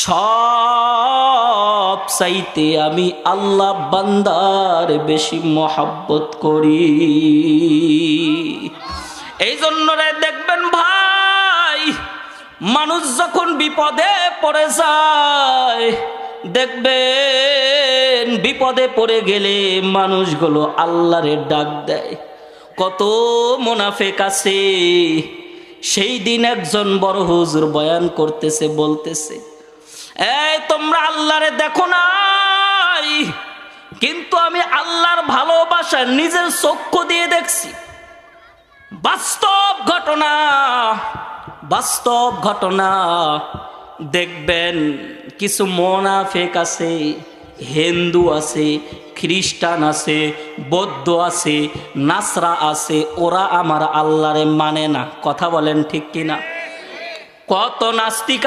সব চাইতে আমি আল্লাহ বান্দার বেশি মহব্বত করি। এই জন্য দেখবেন ভাই, মানুষ যখন বিপদে পড়ে যায়, দেখবেন বিপদে পড়ে গেলে মানুষগুলো আল্লাহরে ডাক দেয়। কত মুনাফিক আছে, সেই দিন একজন বড় হুজুর বয়ান করতেছে, বলতেছে, এই তোমরা আল্লাহরে দেখো নাই, কিন্তু আমি আল্লাহর ভালোবাসা নিজের চক্ষু দিয়ে দেখছি। বাস্তব ঘটনা, বাস্তব ঘটনা। দেখবেন কিছু মুনাফিক আছে, হিন্দু আছে, খ্রিস্টান আছে, বৌদ্ধ আছে, নাসরা আছে, ওরা আমার আল্লাহরে মানে না। কথা বলেন ঠিক কিনা? কত নাস্তিক